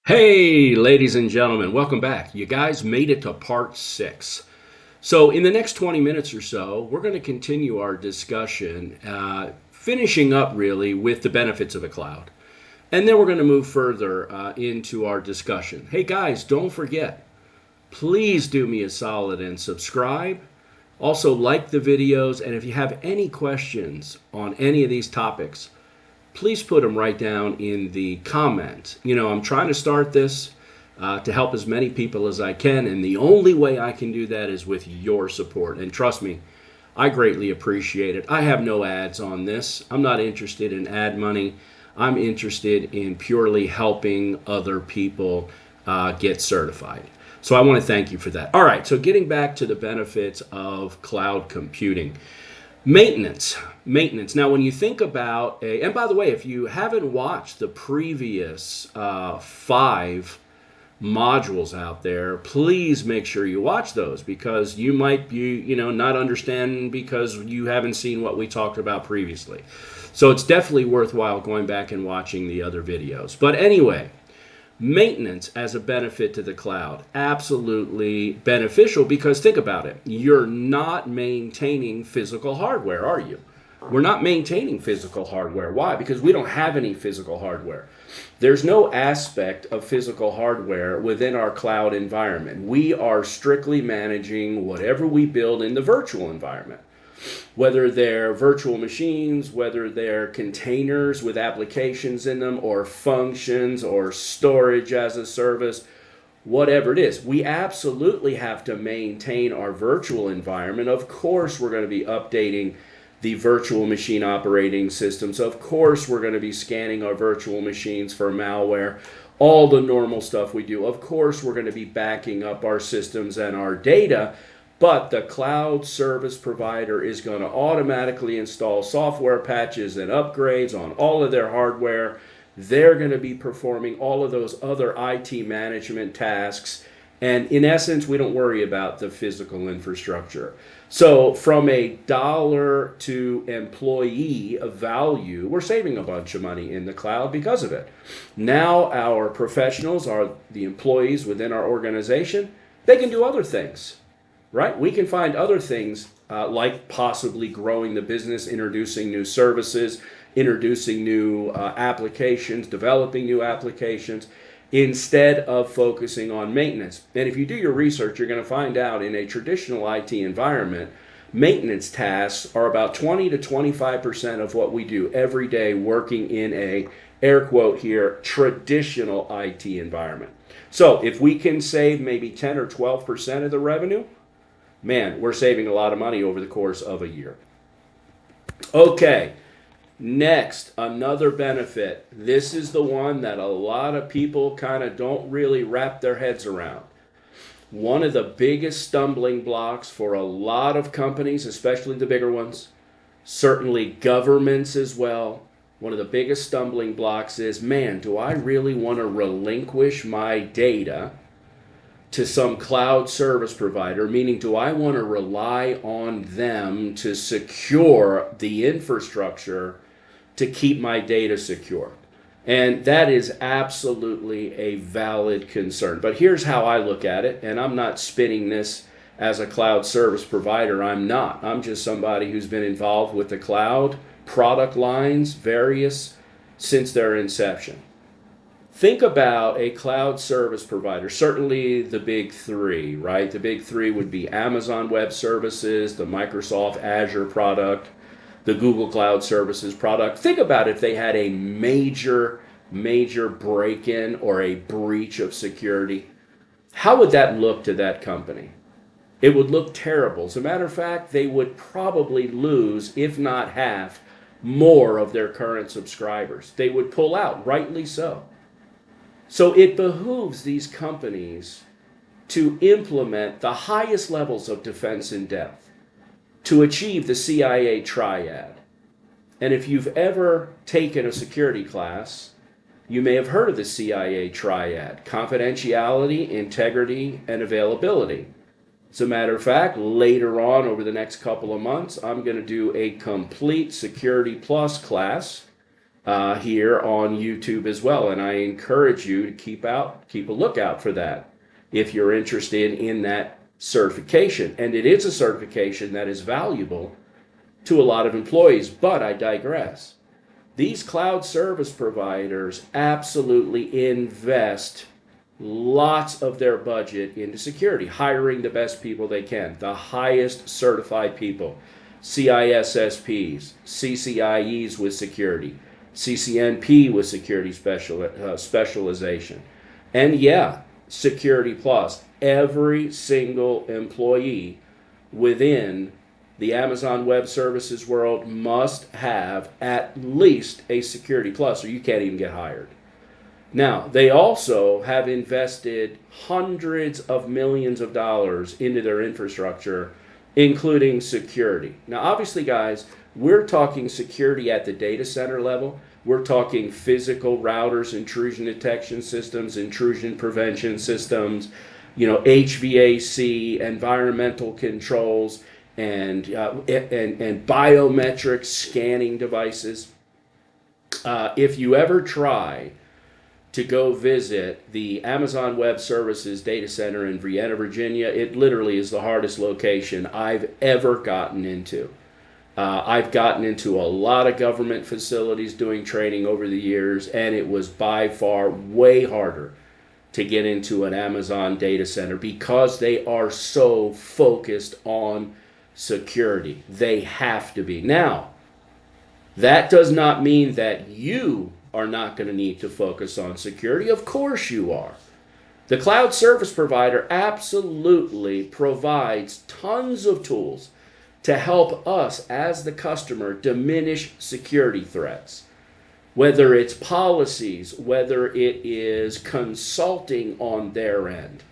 Hey, ladies and gentlemen, welcome back. You guys made it to part 6. So, in the next 20 minutes or so, we're going to continue our discussion, finishing up really with the benefits of the cloud. And then we're going to move further into our discussion. Hey, guys, don't forget, please do me a solid and subscribe. Also, like the videos, and if you have any questions on any of these topics, please put them right down in the comments. I'm trying to start this to help as many people as I can, and the only way I can do that is with your support. And trust me, I greatly appreciate it. I have no ads on this. I'm not interested in ad money. I'm interested in purely helping other people get certified. So I want to thank you for that. All right, so getting back to the benefits of cloud computing. Maintenance. Now, when you think about and by the way, if you haven't watched the previous 5 modules out there, please make sure you watch those because you might be, not understand because you haven't seen what we talked about previously. So it's definitely worthwhile going back and watching the other videos. But anyway, maintenance as a benefit to the cloud, absolutely beneficial because think about it. You're not maintaining physical hardware, are you? We're not maintaining physical hardware. Why? Because we don't have any physical hardware. There's no aspect of physical hardware within our cloud environment. We are strictly managing whatever we build in the virtual environment. Whether they're virtual machines, whether they're containers with applications in them, or functions, or storage as a service, whatever it is, we absolutely have to maintain our virtual environment. Of course, we're going to be updating the virtual machine operating systems. Of course, we're going to be scanning our virtual machines for malware, all the normal stuff we do. Of course, we're going to be backing up our systems and our data. But the cloud service provider is going to automatically install software patches and upgrades on all of their hardware. They're going to be performing all of those other IT management tasks. And in essence, we don't worry about the physical infrastructure. So from a dollar to employee value, we're saving a bunch of money in the cloud because of it. Now our professionals are the employees within our organization. They can do other things. Right? We can find other things like possibly growing the business, introducing new services, introducing new applications, developing new applications, instead of focusing on maintenance. And if you do your research, you're going to find out in a traditional IT environment, maintenance tasks are about 20 to 25% of what we do every day working in a, air quote here, traditional IT environment. So if we can save maybe 10 or 12% of the revenue, man, we're saving a lot of money over the course of a year. Okay, next, another benefit. This is the one that a lot of people kind of don't really wrap their heads around. One of the biggest stumbling blocks for a lot of companies, especially the bigger ones, certainly governments as well, one of the biggest stumbling blocks is, man, do I really want to relinquish my data to some cloud service provider, meaning do I want to rely on them to secure the infrastructure to keep my data secure? And that is absolutely a valid concern. But here's how I look at it, and I'm not spinning this as a cloud service provider. I'm not. I'm just somebody who's been involved with the cloud product lines, various, since their inception. Think about a cloud service provider, certainly the big 3, right? The big 3 would be Amazon Web Services, the Microsoft Azure product, the Google Cloud Services product. Think about if they had a major break-in or a breach of security. How would that look to that company? It would look terrible. As a matter of fact, they would probably lose, if not half, more of their current subscribers. They would pull out, rightly so. So it behooves these companies to implement the highest levels of defense in depth to achieve the CIA triad. And if you've ever taken a security class, you may have heard of the CIA triad: confidentiality, integrity, and availability. As a matter of fact, later on over the next couple of months, I'm going to do a complete Security Plus class here on YouTube as well. And I encourage you to keep a lookout for that if you're interested in that certification. And it is a certification that is valuable to a lot of employees, but I digress. These cloud service providers absolutely invest lots of their budget into security, hiring the best people they can, the highest certified people, CISSPs, CCIEs with security, CCNP with security specialization. And yeah, Security Plus. Every single employee within the Amazon Web Services world must have at least a Security Plus, or you can't even get hired. Now, they also have invested hundreds of millions of dollars into their infrastructure, including security. Now, obviously, guys, we're talking security at the data center level. We're talking physical routers, intrusion detection systems, intrusion prevention systems, HVAC, environmental controls, and biometric scanning devices. If you ever try to go visit the Amazon Web Services data center in Vienna, Virginia, it literally is the hardest location I've ever gotten into. I've gotten into a lot of government facilities doing training over the years, and it was by far way harder to get into an Amazon data center because they are so focused on security. They have to be. Now, that does not mean that you are not going to need to focus on security. Of course you are. The cloud service provider absolutely provides tons of tools to help us as the customer diminish security threats. Whether it's policies, whether it is consulting on their end.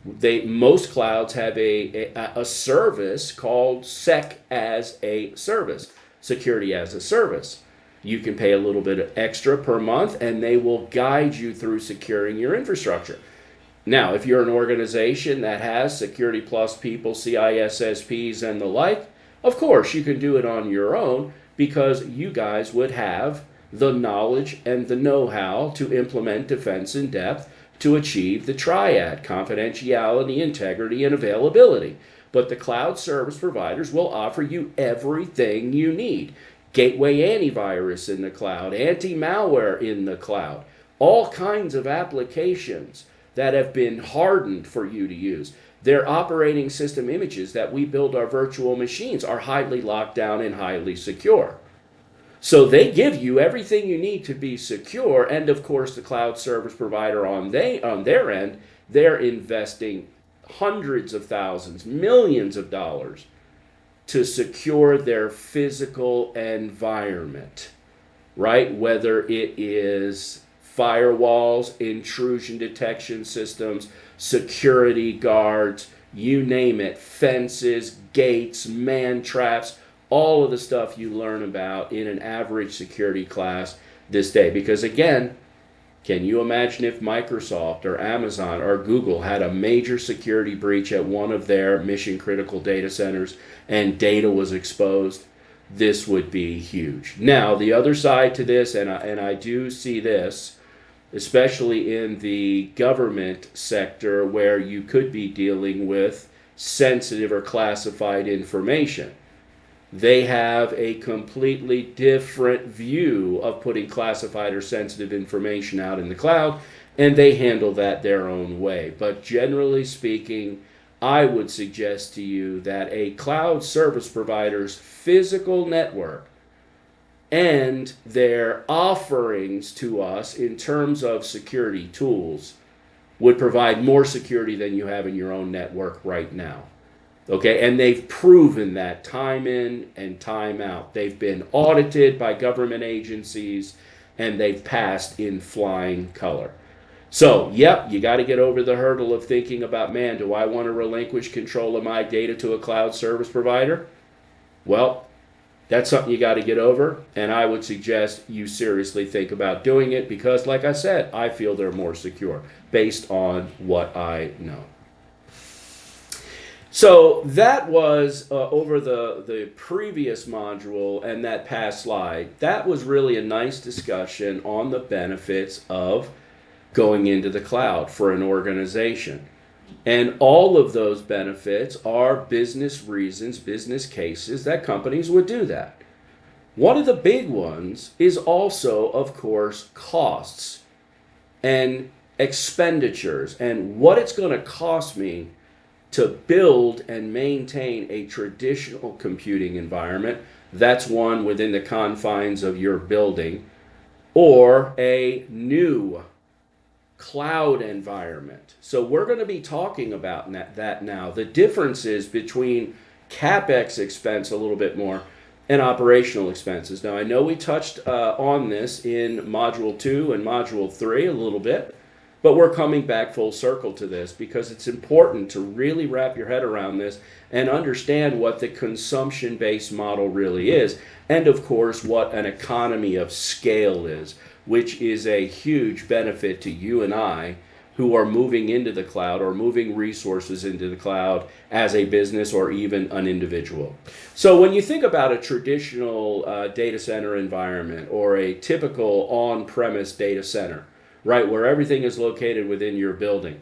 Most clouds have a service called Sec as a Service, Security as a Service. You can pay a little bit extra per month and they will guide you through securing your infrastructure. Now, if you're an organization that has Security Plus people, CISSPs, and the like, of course you can do it on your own because you guys would have the knowledge and the know-how to implement defense in depth to achieve the triad: confidentiality, integrity, and availability. But the cloud service providers will offer you everything you need. Gateway antivirus in the cloud, anti-malware in the cloud, all kinds of applications that have been hardened for you to use. Their operating system images that we build our virtual machines are highly locked down and highly secure. So they give you everything you need to be secure, and of course the cloud service provider on their end, they're investing hundreds of thousands, millions of dollars to secure their physical environment, right? Whether it is firewalls, intrusion detection systems, security guards, you name it, fences, gates, man traps, all of the stuff you learn about in an average security class this day. Because again, can you imagine if Microsoft or Amazon or Google had a major security breach at one of their mission critical data centers and data was exposed? This would be huge. Now, the other side to this, and I do see this, especially in the government sector where you could be dealing with sensitive or classified information. They have a completely different view of putting classified or sensitive information out in the cloud, and they handle that their own way. But generally speaking, I would suggest to you that a cloud service provider's physical network and their offerings to us in terms of security tools would provide more security than you have in your own network right now. Okay, and they've proven that time in and time out. They've been audited by government agencies and they've passed in flying color. So, yep, you got to get over the hurdle of thinking about, man, do I want to relinquish control of my data to a cloud service provider? Well, that's something you got to get over, and I would suggest you seriously think about doing it because, like I said, I feel they're more secure based on what I know. So that was over the previous module and that past slide. That was really a nice discussion on the benefits of going into the cloud for an organization. And all of those benefits are business reasons, business cases that companies would do that. One of the big ones is also, of course, costs and expenditures and what it's going to cost me to build and maintain a traditional computing environment. That's one within the confines of your building, or a new cloud environment. So we're going to be talking about that now. The differences between CapEx expense a little bit more and operational expenses. Now I know we touched on this in Module 2 and Module 3 a little bit, but we're coming back full circle to this because it's important to really wrap your head around this and understand what the consumption-based model really is, and of course what an economy of scale is, which is a huge benefit to you and I who are moving into the cloud or moving resources into the cloud as a business or even an individual. So when you think about a traditional data center environment or a typical on-premise data center, right, where everything is located within your building,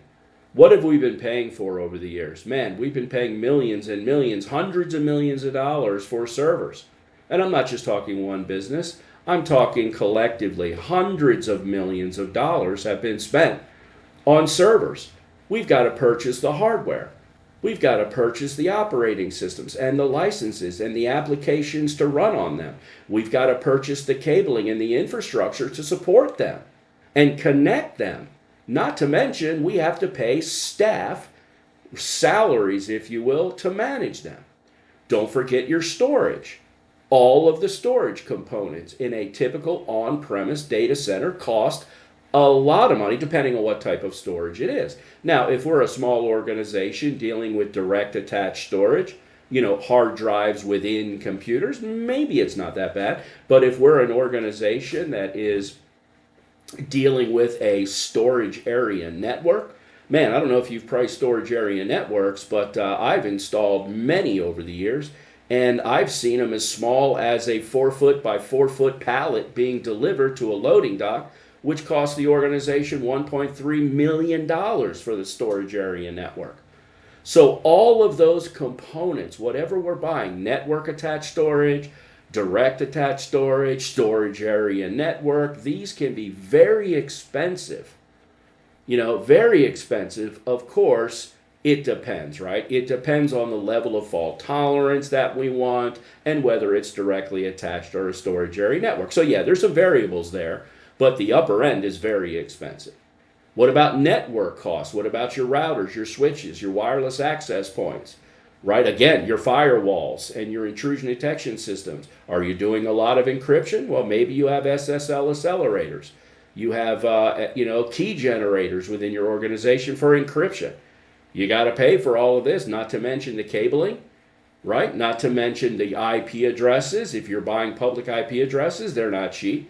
what have we been paying for over the years? Man, we've been paying millions and millions, hundreds of millions of dollars for servers. And I'm not just talking one business. I'm talking collectively hundreds of millions of dollars have been spent on servers. We've got to purchase the hardware. We've got to purchase the operating systems and the licenses and the applications to run on them. We've got to purchase the cabling and the infrastructure to support them and connect them. Not to mention, we have to pay staff salaries, if you will, to manage them. Don't forget your storage. All of the storage components in a typical on-premise data center cost a lot of money depending on what type of storage it is. Now, if we're a small organization dealing with direct attached storage, hard drives within computers, maybe it's not that bad. But if we're an organization that is dealing with a storage area network, man, I don't know if you've priced storage area networks, but I've installed many over the years. And I've seen them as small as a 4-foot by 4-foot pallet being delivered to a loading dock, which cost the organization $1.3 million for the storage area network. So all of those components, whatever we're buying, network attached storage, direct attached storage, storage area network, these can be very expensive. Very expensive, of course. It depends, right? It depends on the level of fault tolerance that we want and whether it's directly attached or a storage area network. So yeah, there's some variables there, but the upper end is very expensive. What about network costs? What about your routers, your switches, your wireless access points, right? Again, your firewalls and your intrusion detection systems. Are you doing a lot of encryption? Well, maybe you have SSL accelerators. You have, key generators within your organization for encryption. You got to pay for all of this, not to mention the cabling, right? Not to mention the IP addresses. If you're buying public IP addresses, they're not cheap.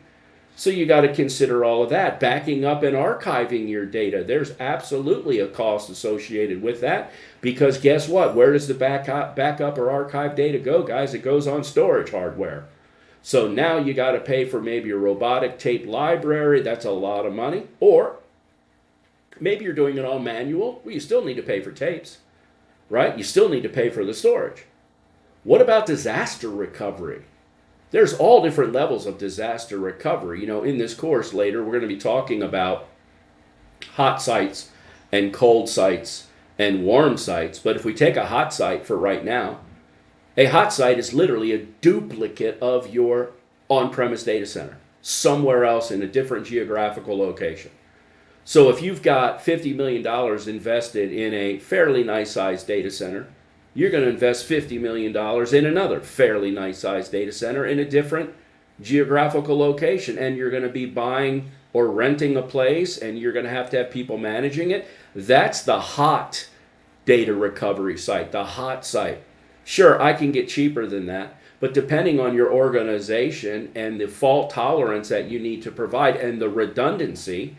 So you got to consider all of that. Backing up and archiving your data, there's absolutely a cost associated with that, because guess what? Where does the backup or archive data go, guys? It goes on storage hardware. So now you got to pay for maybe a robotic tape library. That's a lot of money. Or maybe you're doing it all manual. Well, you still need to pay for tapes, right? You still need to pay for the storage. What about disaster recovery? There's all different levels of disaster recovery. In this course later, we're going to be talking about hot sites and cold sites and warm sites. But if we take a hot site for right now, a hot site is literally a duplicate of your on-premise data center somewhere else in a different geographical location. So if you've got $50 million invested in a fairly nice sized data center, you're going to invest $50 million in another fairly nice sized data center in a different geographical location. And you're going to be buying or renting a place, and you're going to have people managing it. That's the hot data recovery site, the hot site. Sure, I can get cheaper than that, but depending on your organization and the fault tolerance that you need to provide and the redundancy,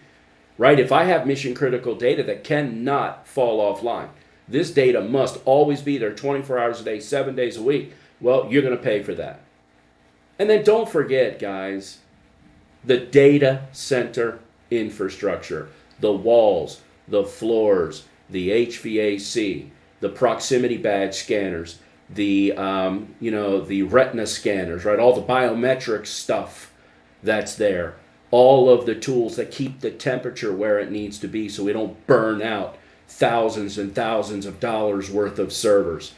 right? If I have mission critical data that cannot fall offline, This data must always be there 24 hours a day, 7 days a week. Well, you're going to pay for that. And then don't forget, guys, the data center infrastructure, the walls, the floors, the HVAC, the proximity badge scanners, the the retina scanners, right? All the biometric stuff that's there, all of the tools that keep the temperature where it needs to be so we don't burn out thousands and thousands of dollars worth of servers.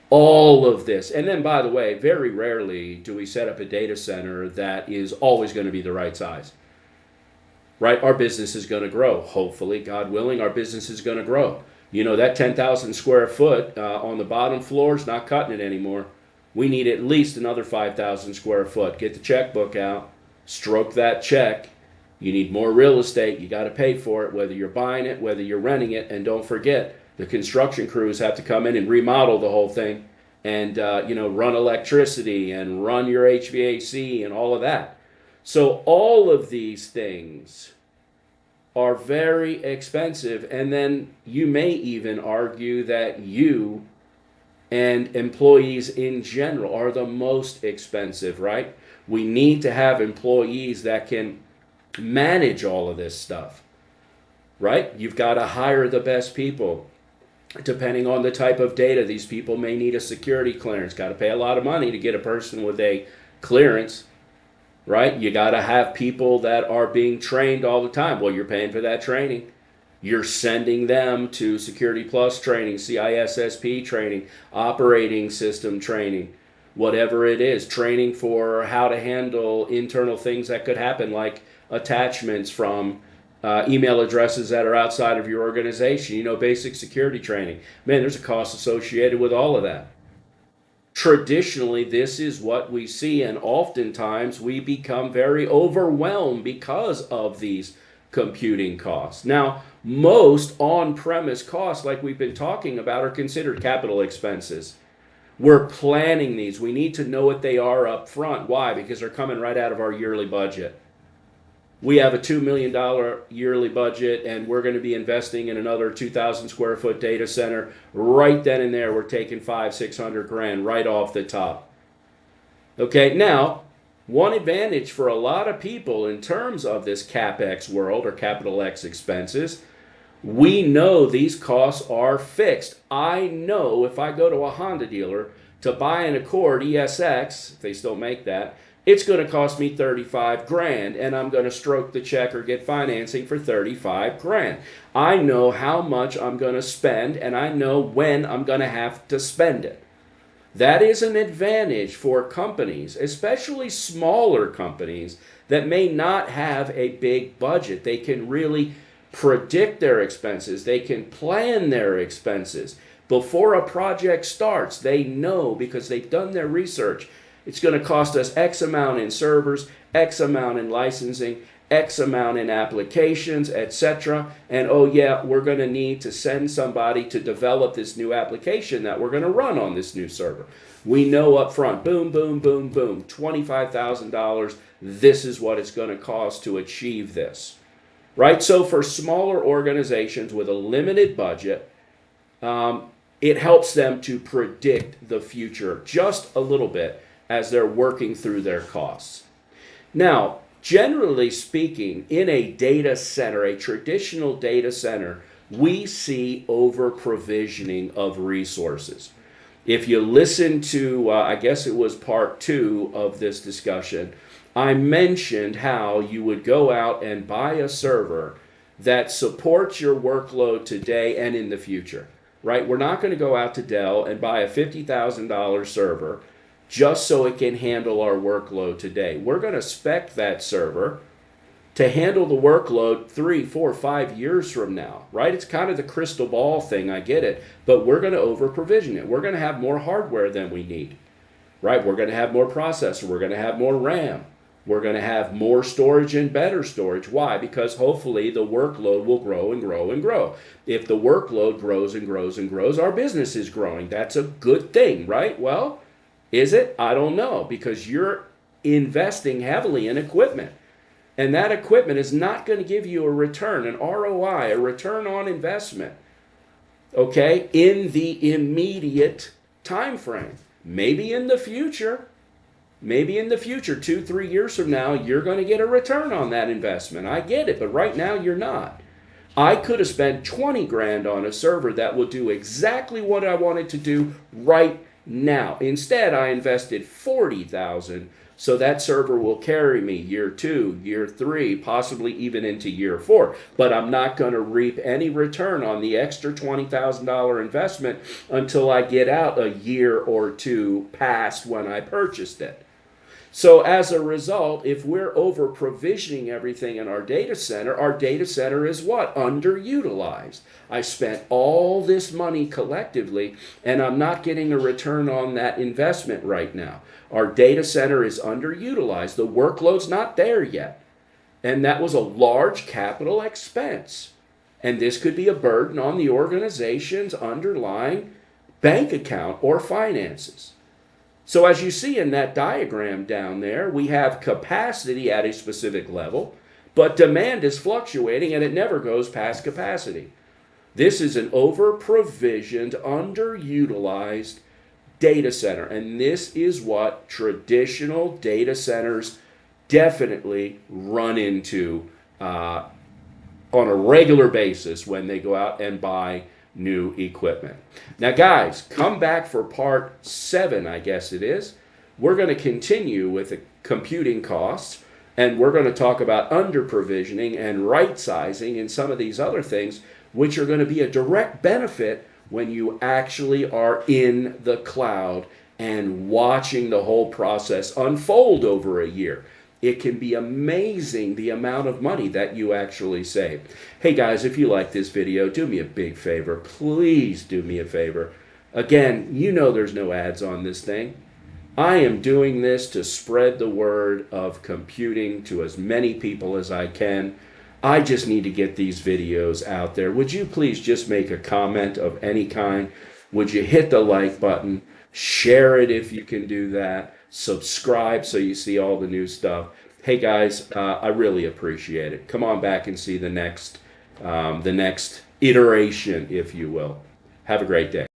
All of this. And then, by the way, very rarely do we set up a data center that is always going to be the right size. Right? Our business is going to grow. Hopefully, God willing, our business is going to grow. You know, that 10,000 square foot on the bottom floor is not cutting it anymore. We need at least another 5,000 square foot. Get the checkbook out, stroke that check. You need more real estate. You got to pay for it, whether you're buying it, whether you're renting it. And don't forget, the construction crews have to come in and remodel the whole thing and, run electricity and run your HVAC and all of that. So all of these things are very expensive. And then you may even argue that you and employees in general are the most expensive, right? We need to have employees that can manage all of this stuff, right? You've got to hire the best people. Depending on the type of data, these people may need a security clearance. Got to pay a lot of money to get a person with a clearance, right? You got to have people that are being trained all the time. Well, you're paying for that training. You're sending them to Security Plus training, CISSP training, operating system training, whatever it is, training for how to handle internal things that could happen, like attachments from email addresses that are outside of your organization, basic security training. Man, there's a cost associated with all of that. Traditionally, this is what we see, and oftentimes we become very overwhelmed because of these computing costs. Now, most on-premise costs, like we've been talking about, are considered capital expenses. We're planning these. We need to know what they are up front. Why? Because they're coming right out of our yearly budget. We have a $2 million yearly budget, and we're going to be investing in another 2,000 square foot data center. Right then and there, we're taking $500,000-600,000 right off the top. Okay, now, one advantage for a lot of people in terms of this CapEx world, or capital X expenses, we know these costs are fixed. I know if I go to a Honda dealer to buy an Accord ESX, if they still make that, it's going to cost me $35,000, and I'm going to stroke the check or get financing for $35,000. I know how much I'm going to spend, and I know when I'm going to have to spend it. That is an advantage for companies, especially smaller companies that may not have a big budget. They can really predict their expenses. They can plan their expenses. Before a project starts, they know, because they've done their research, it's going to cost us X amount in servers, X amount in licensing, X amount in applications, etc. And oh yeah, we're going to need to send somebody to develop this new application that we're going to run on this new server. We know up front, boom, boom, boom, boom, $25,000. This is what it's going to cost to achieve this. Right? So for smaller organizations with a limited budget, it helps them to predict the future just a little bit as they're working through their costs. Now, generally speaking, in a data center, a traditional data center, we see over-provisioning of resources. If you listen to, I guess it was part 2 of this discussion, I mentioned how you would go out and buy a server that supports your workload today and in the future, right? We're not going to go out to Dell and buy a $50,000 server just so it can handle our workload today. We're going to spec that server to handle the workload 3, 4, 5 years from now, right? It's kind of the crystal ball thing, I get it, but we're going to over-provision it. We're going to have more hardware than we need, right? We're going to have more processor. We're going to have more RAM. We're going to have more storage and better storage. Why? Because hopefully the workload will grow and grow and grow. If the workload grows and grows and grows, our business is growing. That's a good thing, right? Well, is it? I don't know, because you're investing heavily in equipment. And that equipment is not going to give you a return, an ROI, a return on investment, okay, in the immediate time frame. Maybe in the future, 2, 3 years from now, you're going to get a return on that investment. I get it, but right now you're not. I could have spent 20 grand on a server that will do exactly what I wanted to do right now. Instead, I invested 40,000, so that server will carry me year 2, year 3, possibly even into year 4. But I'm not going to reap any return on the extra $20,000 investment until I get out a year or 2 past when I purchased it. So as a result, if we're over provisioning everything in our data center is what? Underutilized. I spent all this money collectively and I'm not getting a return on that investment right now. Our data center is underutilized. The workload's not there yet. And that was a large capital expense. And this could be a burden on the organization's underlying bank account or finances. So as you see in that diagram down there, we have capacity at a specific level, but demand is fluctuating and it never goes past capacity. This is an over-provisioned, underutilized data center, and this is what traditional data centers definitely run into on a regular basis when they go out and buy new equipment. Now, guys, come back for part 7, I guess it is. We're going to continue with the computing costs, and we're going to talk about under-provisioning and right-sizing and some of these other things, which are going to be a direct benefit when you actually are in the cloud and watching the whole process unfold over a year. It can be amazing the amount of money that you actually save. Hey guys, if you like this video, do me a big favor. Please do me a favor. Again, you know there's no ads on this thing. I am doing this to spread the word of computing to as many people as I can. I just need to get these videos out there. Would you please just make a comment of any kind? Would you hit the like button? Share it if you can do that. Subscribe so you see all the new stuff. Hey guys, I really appreciate it. Come on back and see the next iteration, if you will. Have a great day.